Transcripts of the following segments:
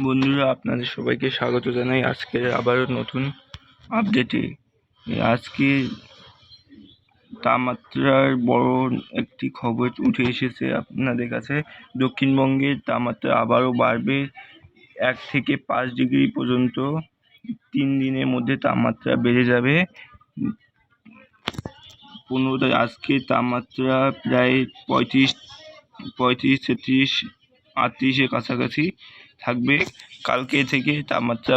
বন্ধুরা, আপনাদের সবাইকে স্বাগত জানাই আজকের আবারও নতুন আপডেটে। আজকে তাপমাত্রার বড় একটি খবর উঠে এসেছে আপনাদের কাছে। দক্ষিণবঙ্গের তাপমাত্রা আবারও বাড়বে 1 থেকে 5 ডিগ্রি পর্যন্ত। 3 দিনের মধ্যে তাপমাত্রা বেড়ে যাবে। 15 তারিখ আজকে তাপমাত্রা প্রায় 35, 36, 38-এর কাছাকাছি থাকবে। কালকে থেকে তাপমাত্রা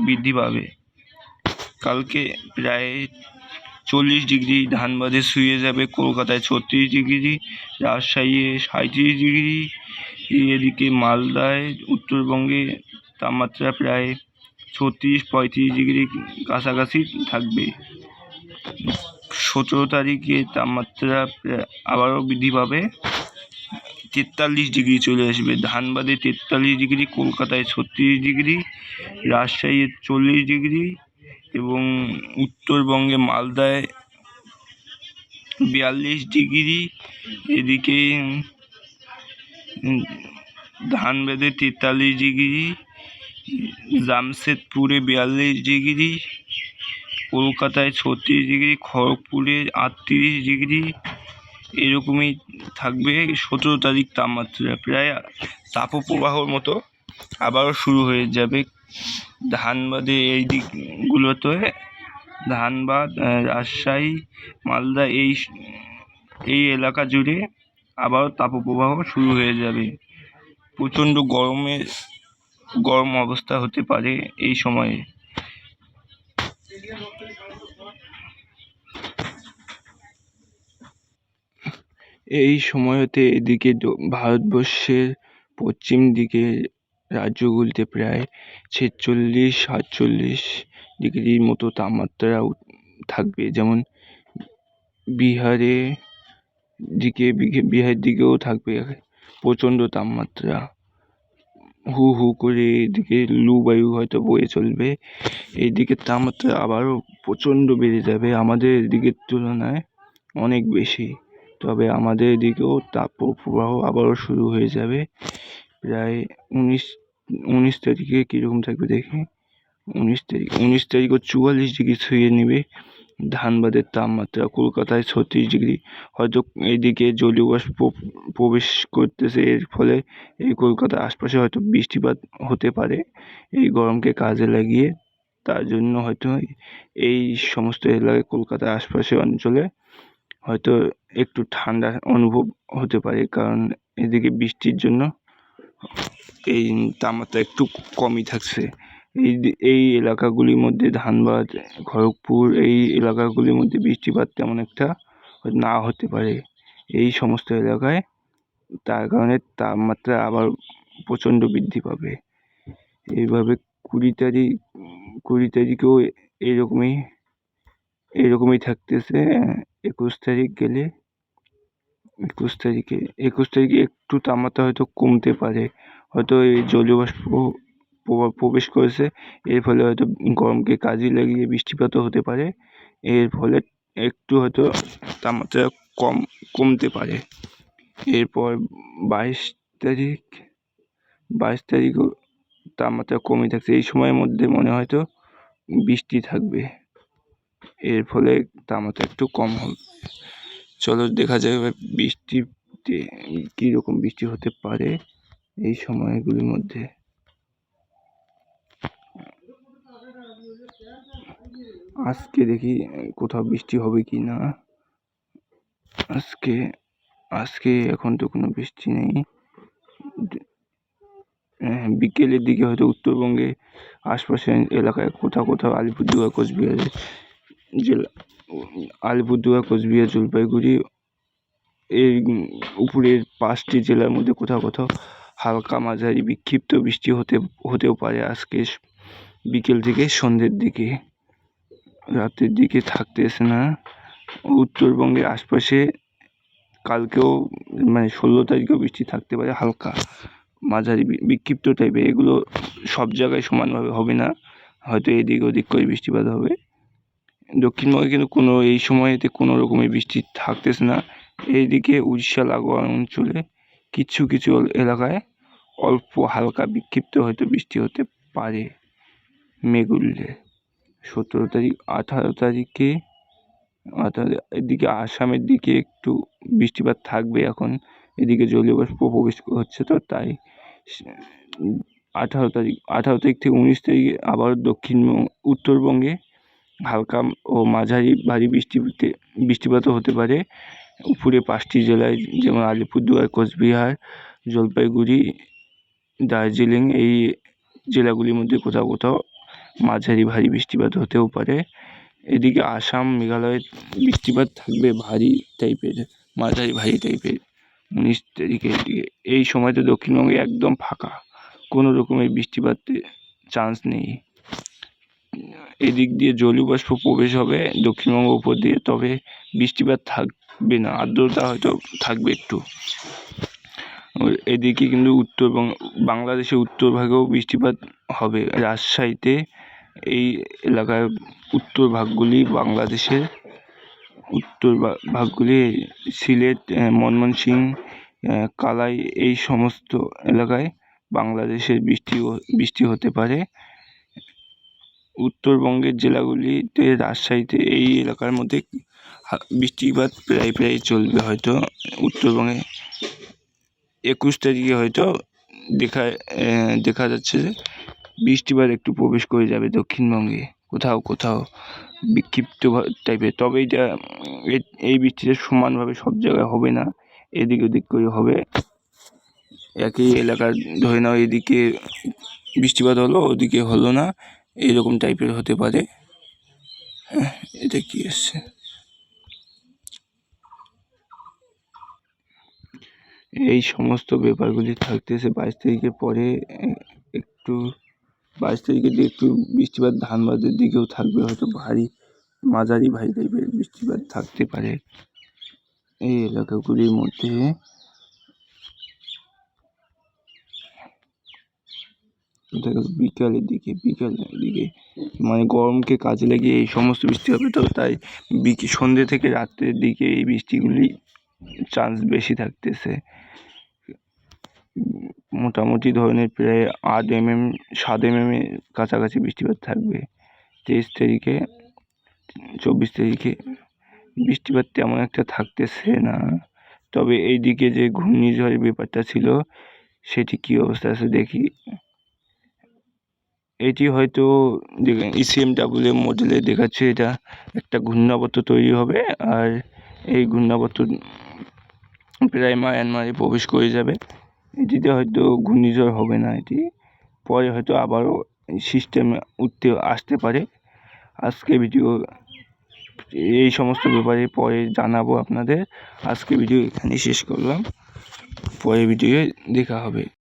বৃদ্ধি পাবে। কালকে প্রায় 40 ডিগ্রি ধানবাদে ছুঁয়ে যাবে, কলকাতায় 36 ডিগ্রি, রাজশাহী 37 ডিগ্রি, এদিকে মালদায় উত্তরবঙ্গে তাপমাত্রা প্রায় 36-35 ডিগ্রি কাছাকাছি থাকবে। 17 তারিখে তাপমাত্রা আবারও বৃদ্ধি পাবে, 43 ডিগ্রি চলে আসবে। ধানবাদে 43 ডিগ্রি, কলকাতায় 36 ডিগ্রি, রাজশাহী 40 ডিগ্রি এবং উত্তরবঙ্গে মালদায় 42 ডিগ্রি, এদিকে ধানবাদে 43 ডিগ্রি, জামশেদপুরে 42 ডিগ্রি, কলকাতায় 36 ডিগ্রি, খড়গপুরে 38 ডিগ্রি, এরকমই থাকবে। 17 তারিখ তাপমাত্রা প্রায় তাপপ্রবাহর মতো আবারও শুরু হয়ে যাবে ধানবাদে, এই দিকগুলোতে। ধানবাদ, রাজশাহী, মালদা এই এলাকা জুড়ে আবারও তাপপ্রবাহ শুরু হয়ে যাবে। প্রচণ্ড গরম অবস্থা হতে পারে এই সময়ে। এই সময়তে এদিকে ভারতবর্ষের পশ্চিম দিকে রাজ্যগুলিতে প্রায় 46-47 ডিগ্রির মতো তাপমাত্রা থাকবে। যেমন বিহারের দিকেও থাকবে প্রচণ্ড তাপমাত্রা। হু হু করে এদিকে লু বায়ু হয়তো বয়ে চলবে। এইদিকে তাপমাত্রা আবারও প্রচণ্ড বেড়ে যাবে, আমাদের এদিকের তুলনায় অনেক বেশি। তবে আমাদের এদিকেও তাপপ্রবাহ আবারও শুরু হয়ে যাবে প্রায় 19 তারিখে। কীরকম থাকবে দেখি। 19 তারিখও 44 ডিগ্রি ছুঁয়ে নেবে ধানবাদের তাপমাত্রা। কলকাতায় 36 ডিগ্রি। হয়তো এদিকে জলীয় বাষ্প প্রবেশ করতেছে, এর ফলে এই কলকাতার আশপাশে হয়তো বৃষ্টিপাত হতে পারে এই গরমকে কাজে লাগিয়ে। তার জন্য হয়তো এই সমস্ত এলাকায়, কলকাতার আশপাশের অঞ্চলে হয়তো একটু ঠান্ডা অনুভব হতে পারে, কারণ এদিকে বৃষ্টির জন্য এই তাপমাত্রা একটু কমই থাকছে। এই এলাকাগুলির মধ্যে, ধানবাদ, খড়গপুর, এই এলাকাগুলির মধ্যে বৃষ্টিপাত তেমন একটা না হতে পারে এই সমস্ত এলাকায়। তার কারণে তাপমাত্রা আবার প্রচণ্ড বৃদ্ধি পাবে। এইভাবে 20 তারিখেও এরকমই থাকতেছে। 21 তারিখে একটু তাপমাত্রা হয়তো কমতে পারে। হয়তো এই জলীয় বাষ্প প্রবেশ করেছে, এর ফলে হয়তো গরমকে কাজে লাগিয়ে বৃষ্টিপাতও হতে পারে। এর ফলে একটু হয়তো তাপমাত্রা কমতে পারে। এরপর 22 তারিখও তাপমাত্রা কমে থাকছে। এই সময়ের মধ্যে মনে হয়তো বৃষ্টি থাকবে, এর ফলে তাপমাত্রা একটু কম হবে। চলো দেখা যাবে বৃষ্টিতে কীরকম বৃষ্টি হতে পারে এই সময়গুলির মধ্যে। আজকে দেখি কোথাও বৃষ্টি হবে কি না। আজকে এখন তো কোনো বৃষ্টি নেই। বিকেলের দিকে হয়তো উত্তরবঙ্গে আশপাশের এলাকায় কোথাও আলিপুরদুয়ার, কোচবিহার, জলপাইগুড়ি, এর উপরের 5টি জেলার মধ্যে কোথাও হালকা মাঝারি বিক্ষিপ্ত বৃষ্টি হতেও পারে আজকে বিকেল থেকে সন্ধ্যের দিকে। রাতের দিকে থাকতেছে না। উত্তরবঙ্গের আশপাশে কালকেও 16 তারিখেও বৃষ্টি থাকতে পারে, হালকা মাঝারি বিক্ষিপ্ত টাইপের। এগুলো সব জায়গায় সমানভাবে হবে না, হয়তো এদিক ওদিক করে বৃষ্টিপাত হবে। দক্ষিণবঙ্গে কিন্তু এই সময়তে কোনো রকমের বৃষ্টি থাকতেছে না। এইদিকে উড়িষ্যা লাগোয়া অঞ্চলে কিছু এলাকায় অল্প হালকা বিক্ষিপ্ত হয়তো বৃষ্টি হতে পারে মেঘ উঠলে। 17 তারিখ 18 তারিখে এদিকে আসামের দিকে একটু বৃষ্টিপাত থাকবে। এখন এদিকে জলীয় বাষ্প প্রবেশ হচ্ছে, তো তাই 18 তারিখ থেকে 19 তারিখে আবার উত্তরবঙ্গে হালকা ও মাঝারি ভারী বৃষ্টিপাতও হতে পারে। উপরে 5টি জেলায়, যেমন আলিপুরদুয়ার, কোচবিহার, জলপাইগুড়ি, দার্জিলিং, এই জেলাগুলির মধ্যে কোথাও কোথাও মাঝারি ভারী বৃষ্টিপাত হতেও পারে। এদিকে আসাম, মেঘালয়ে বৃষ্টিপাত থাকবে মাঝারি ভারী টাইপের 19 তারিখের দিকে। এই সময়তে দক্ষিণবঙ্গে একদম ফাঁকা, কোনো রকমের বৃষ্টিপাতের চান্স নেই। এদিক দিয়ে জলীয় বাষ্প প্রবেশ হবে দক্ষিণবঙ্গ উপর দিয়ে, তবে বৃষ্টিপাত থাকবে না, আর্দ্রতা হয়তো থাকবে একটু। এদিকে কিন্তু বাংলাদেশের উত্তর ভাগেও বৃষ্টিপাত হবে। রাজশাহীতে, এই এলাকার উত্তর ভাগগুলি, বাংলাদেশের উত্তর ভাগগুলি, সিলেট, ময়মনসিংহ, কালাই, এই সমস্ত এলাকায় বাংলাদেশের বৃষ্টি হতে পারে। উত্তরবঙ্গের জেলাগুলিতে, রাজশাহীতে, এই এলাকার মধ্যে বৃষ্টিপাত প্রায় চলবে। হয়তো উত্তরবঙ্গে 21 তারিখে হয়তো দেখা যাচ্ছে যে বৃষ্টিপাত একটু প্রবেশ করে যাবে দক্ষিণবঙ্গে, কোথাও বিক্ষিপ্ত টাইপের। তবে এই বৃষ্টিটা সমানভাবে সব জায়গায় হবে না, এদিক ওদিক করে হবে। একই এলাকার ধরে নাও এদিকে বৃষ্টিপাত হলো, ওদিকে হলো না, এরকম টাইপের হতে পারে। এটা কি আসছে, এই সমস্ত ব্যাপারগুলি থাকতেছে 22 তারিখের পরে। 22 তারিখের দিকে একটু বৃষ্টিপাত ধানবাদের দিকেও থাকবে, হয়তো মাঝারি ভারী টাইপের বৃষ্টিপাত থাকতে পারে এই এলাকাগুলির মধ্যে। বিকালের দিকে মানে গরমকে কাজে লাগিয়ে এই সমস্ত বৃষ্টি হবে, তো তাই সন্ধ্যে থেকে রাত্রের দিকে এই বৃষ্টিগুলি চান্স বেশি থাকতেছে। মোটামুটি ধরনের প্রায় 7 mm এর কাছাকাছি বৃষ্টিপাত থাকবে 23 তারিখে। 24 তারিখে বৃষ্টিপাত তেমন একটা থাকতেছে না, তবে এইদিকে যে ঘূর্ণিঝড়ের ব্যাপারটা ছিল সেটি কী অবস্থা আছে দেখি। এটি হয়তো ECMW মডেলে দেখাচ্ছে, এটা একটা ঘূর্ণাবর্ত তৈরি হবে, আর এই ঘূর্ণাবর্ত প্রায় মায়ানমারে প্রবেশ করে যাবে। এটিতে হয়তো ঘূর্ণিঝড় হবে না, এটি পরে হয়তো আবারও সিস্টেমে আসতে পারে। আজকে ভিডিও এই সমস্ত ব্যাপারে পরে জানাবো আপনাদের। আজকে ভিডিও এখানেই শেষ করলাম, পরের ভিডিওয়ে দেখা হবে।